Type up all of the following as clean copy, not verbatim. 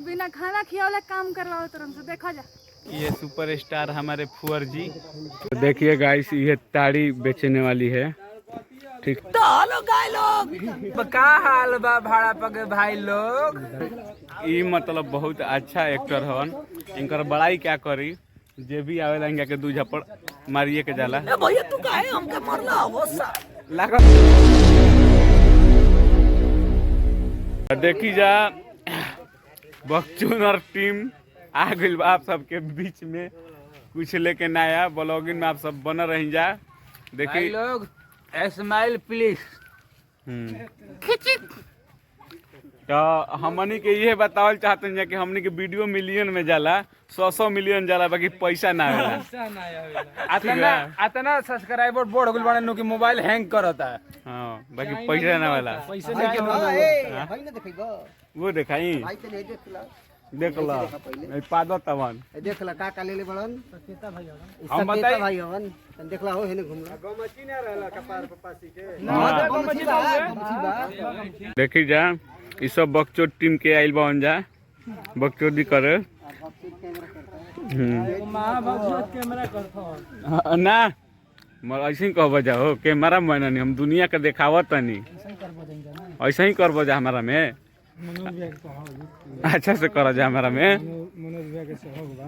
बिना खाना खियावले काम करवाओ तुरंत से देखा जा। ये सुपरस्टार हमारे फुअर जी। तो देखिए गाइस, ये ताड़ी बेचने वाली है। ठीक तो हेलो गाय लोग, का हाल बा भाड़ा पके भाई लोग। ये मतलब बहुत अच्छा एक्टर हन। इनकर बड़ाई क्या करी, जे भी आवेला इनका के दू झपड़ मारिए के जाला। ए भैया तू काहे हमके मारला हो सा लागल। देखी जा बच्चों और टीम आ गई आप सबके बीच में कुछ लेके नया ब्लॉगिंग में आप सब बन रही जा। देखिए लोग, स्माइल प्लीज। तो हमनी के ये बतावल चाहते हैं कि हमनी के वीडियो मिलियन में जाला, 100 मिलियन जाला, बाकी पैसा ना आवेला। अतना सब्सक्राइबर बढ़ गइल बाड़े नु कि मोबाइल हैंग करता है। हां, बाकी पैसा ना वाला। पैसे लेके है ना देखइबो वो देखाई भाई के देखला देखला ए पादो तवन देखला का का लेले बड़न सकेता भाई हम बताई भाई हवन देखला हो हेने घुमला गमची ना रहला कपार पपासी के ना गमची बा। देखी जा ई सब बकचोद टीम के आइल बन जा बकचोदी करे। कैमरा करथो ना मर ऐसे ही कहब जा हो कैमरा में नहीं, हम दुनिया के देखावत तनी ऐसे ही करब जा हमारा में। अच्छा से कर जा हमारा में। मनोज भैया के सहयोग बा,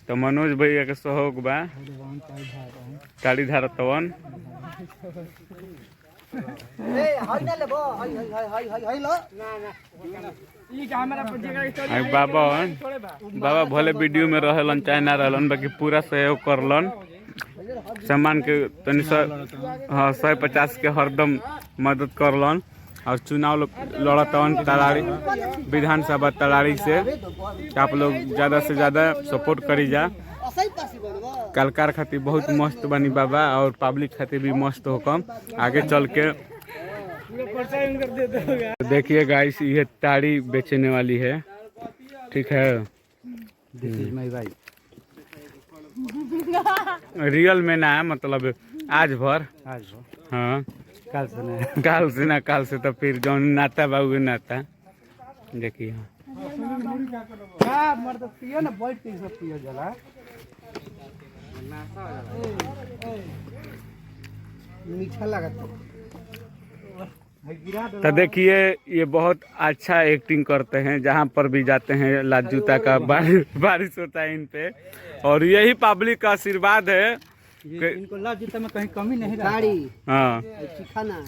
तो मनोज भैया के सहयोग बा, ताड़ी धारतवन। ए हाय ना लेबो हाय लो ना ई कैमरा पर जगह बाबा भले वीडियो में रहलन चाहे ना रहलन, बाकी पूरा सहयोग करलन। सामान के तनी 150 के हरदम मदद करलन। और चुनाव लड़तवन तलाड़ी विधानसभा तलाड़ी से आप लोग ज़्यादा से ज़्यादा सपोर्ट करी जा। कलकार खातिर बहुत मस्त बनी बाबा और पब्लिक खातिर भी मस्त होकम आगे चल के। देखिए गाइस, ये ताड़ी बेचने वाली है। ठीक है, रियल में ना मतलब आज भर। हाँ, काल से तो फिर जौन नाता बा उहे नाता। देखिए मीठा लगता। तो देखिए ये बहुत अच्छा एक्टिंग करते हैं, जहाँ पर भी जाते हैं लात जूता का बारिश होता है इन पे। और यही पब्लिक का आशीर्वाद है। इनको लात जूता में कहीं कमी नहीं रही। हाँ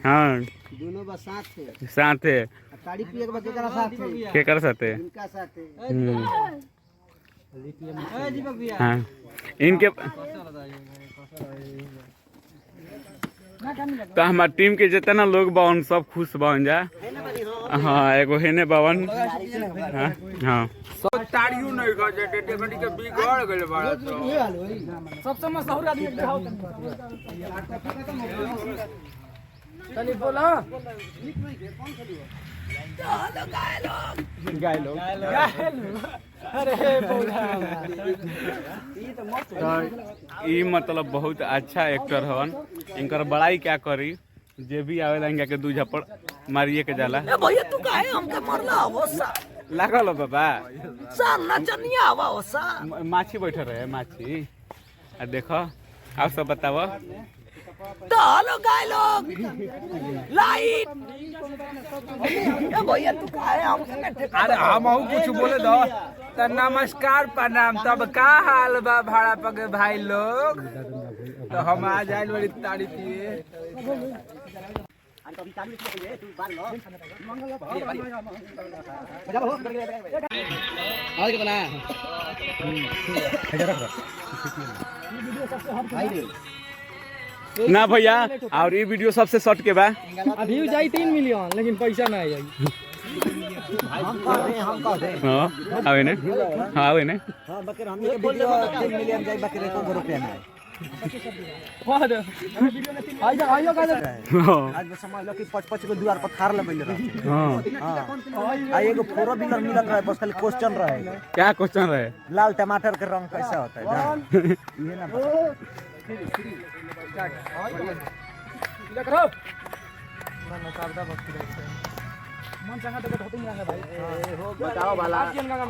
हाँ, दोनों बस साथ है। ताड़ी पिए के बाद केकरा साथ है? के कर सकते इनका साथ है। हाँ, इनके तो हमारे टीम के जितना लोग बन सब खुश बन जा। हाँ, एगो हेने बवन। हाँ हाँ, ताड़ियों नहीं खा जाते टेकनी के बिगड़ गइल बाड़ा। सबसे मशहूर आदमी चलिए बोला गाय लोग अरे ये मतलब बहुत अच्छा एक्टर हन। इनकर बड़ाई क्या करी, जे भी आवेला इनका के दू झपड़ मारिए के जाला। ए भैया तू काहे हमके मारला हो सा लागल हो बाबा। सा नचनिया हवा हो सा माछी बैठे रहे माछी। आ देखो आप सब बताओ। तो हेलो गाय लोग, लाइट। ए भैया तू काहे हमके अरे हम कुछ बोले दो तो नमस्कार प्रणाम। तब का हाल बा भाड़ा पके भाई लोग। तो हम आ जाए बड़ी ताड़ी पिए। ना भैया, और ये वीडियो सबसे शॉर्ट के बा। अभी जाई 3 मिलियन लेकिन पैसा ना आई। हम कह दे हाँ आवे ने, हाँ आवे ने। हां बकर हम के वीडियो 3 मिलियन जाई बकर 1 रुपया ना वाह आइयो का आज में समझ लो कि 5-5 को द्वार पर थार ले बैले रहे। हां आ एगो 4 व्हीलर मिलत रहे, बस खाली क्वेश्चन रहे। क्या क्वेश्चन रहे? लाल टमाटर के रंग कैसा होता है ये ना करो। मन चंगा तो होते ही रहेंगे भाई बताओ वाला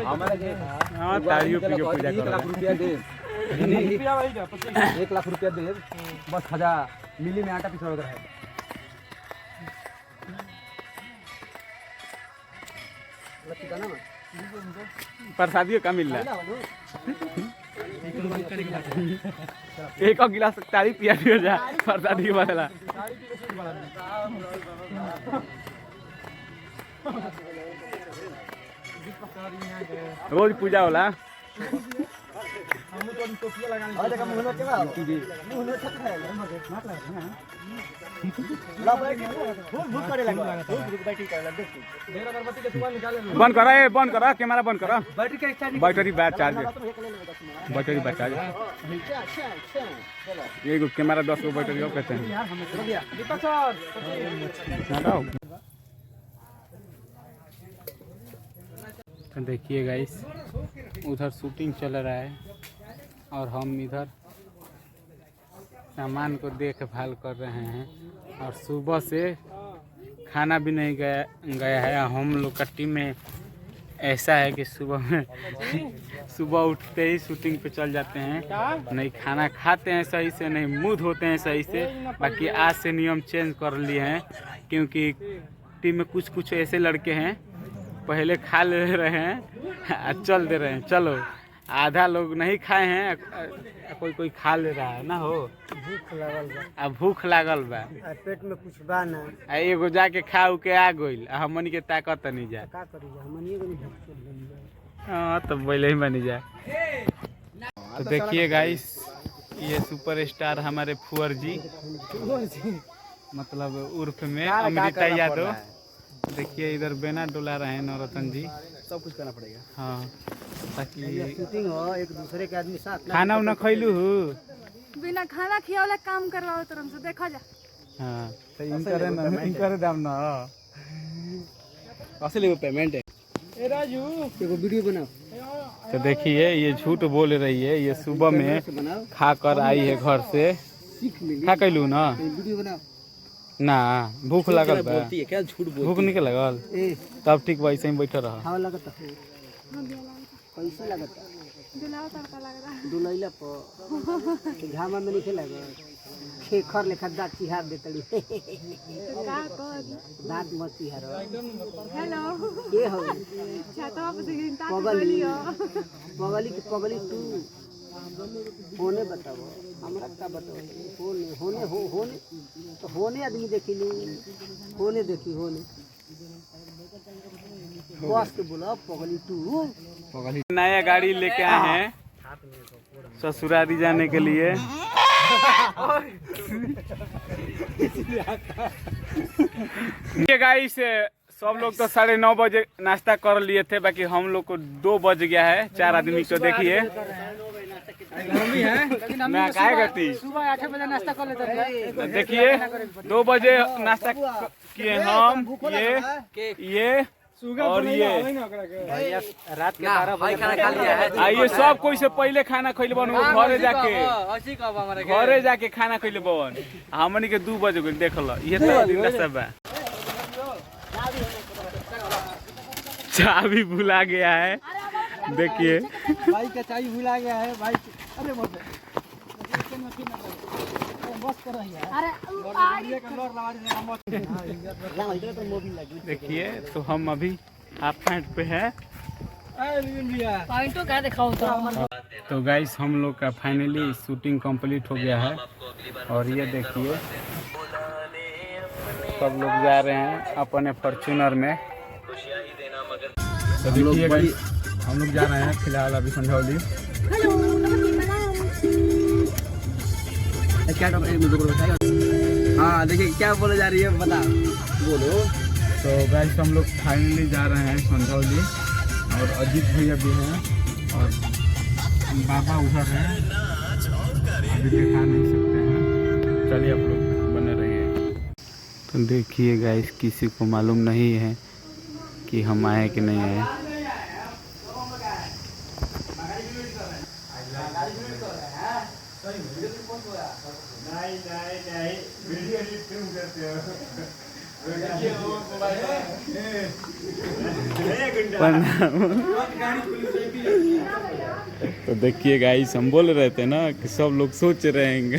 हमारे के हाँ ताड़ियों पी के पूजा 1 लाख करो रुपया दे रुपया भाई जा 1 लाख रुपया दे बस खजा मिली में आटा पिसवा कर है प्रसादियों का मिल रहा है एक और गिलास ताड़ी पिया दियो जा प्रसादी के बदला रोज पूजा होला हम तो टोपिया लगाने आ देखा मुहलो के बा मुहलो छक है मार लगा ना ला बैठ भूख करे लगा भूख बैठी करे लगा देख ढेर अगरबत्ती के दुकान निकाले बंद करो ए बंद करो कैमरा बंद करो बैटरी का start battery bat charge battery bat charge अच्छा ये को कैमरा 10 को बैटरी ऑफ करते हैं यार हमें कर दिया दीपक सर हटाओ तो देखिए गाइस उधर शूटिंग चल रहा है और हम इधर सामान को देखभाल कर रहे हैं और सुबह से खाना भी नहीं गया है। हम लोग का टीम में ऐसा है कि सुबह उठते ही शूटिंग पे चल जाते हैं, नहीं खाना खाते हैं सही से, नहीं मुँह धोते हैं सही से। बाकी आज से नियम चेंज कर लिए हैं क्योंकि टीम में कुछ ऐसे लड़के हैं पहले खा ले रहे हैं चल दे रहे हैं। चलो आधा लोग नहीं खाए हैं, कोई खा ले रहा है ना हो भूख लागल बा पेट में कुछ बा ना एगो जाके खा उ के आ गइल हमनी के ताकत नहीं जा का करी हमनी के हाँ तो पहले ही बनी जाए। तो देखिए गाइस ये सुपरस्टार हमारे फुअर जी मतलब उर्फ में अमृता यादव। देखिए इधर बेना डोला रहे हैं नवरत्न जी, सब कुछ करना पड़ेगा। हाँ ताकि शूटिंग हो एक दूसरे के आदमी साथ खाना उना खैलू बिना खाना खियावले काम करवाओ तुरंत से देखा जा। हाँ तो इनकर दाम ना असली पेमेंट है। ए राजू एगो वीडियो बनाओ। तो देखिए ये झूठ बोल रही है, ये सुबह में खा कर आई है घर से। खा कैलू ना वीडियो बनाओ ना भूख लगल बा बोलती है क्या झूठ बोलती भूख नहीं लगल ए तब ठीक वैसे ही बैठे रह। हां लगता है कैसे लगता दिलाओ तड़का लग रहा है दुलैला पर घामा में नहीं लगा खेखर लेखा दांत चिहार देतली का कर दांत मत चिहार हेलो ये हो छाता पे से गिनता पगली बोलियो पगली तू होने बताओ हमरा का बताओ होने तो होने आदमी देखी ली होने देखी होने बस के बोला पगली तू नया गाड़ी लेके आए हैं ससुरारी जाने के लिए। ये गाइस सब लोग तो 9:30 बजे नाश्ता कर लिए थे, बाकी हम लोग को 2 बज गया है। 4 आदमी को देखिए मैं काहे करती सुबह 8 बजे नाश्ता कर लेते हैं। देखिए 2 बजे नाश्ता किए हम ये और ये रात के 12 बजे खाना खा लिया है। आइए सब कोई से पहले खाना खैले बन घरे जाके खाना खैले बन हमनी के 2 बजे गइल देख लो ये तो दिन सब है। चाबी भुला गया है देखिए भाई का चाबी भुला गया है भाई। अरे बस कर रही है अरे देखिए तो हम अभी हाफ पैंट पे है। पॉइंटो का दिखाओ तो गाइस हम लोग का फाइनली शूटिंग कंप्लीट हो गया है और ये देखिए सब लोग जा रहे हैं अपने फॉर्च्यूनर में। तो देखिए गाइस हम लोग जा रहे हैं फिलहाल अभी संझौली। क्या हाँ देखिए क्या बोले जा रही है बता बोलो। तो गाइस हम लोग फाइनली जा रहे हैं संझौली और अजीत भैया भी हैं और बाबा उधर हैं, अभी दिखा नहीं सकते हैं। चलिए आप लोग बने रहिए। तो देखिए गाइस किसी को मालूम नहीं है कि हम आए कि नहीं आए। तो देखिए गाइस, हम बोल रहे थे ना कि सब लोग सोच रहेंगे।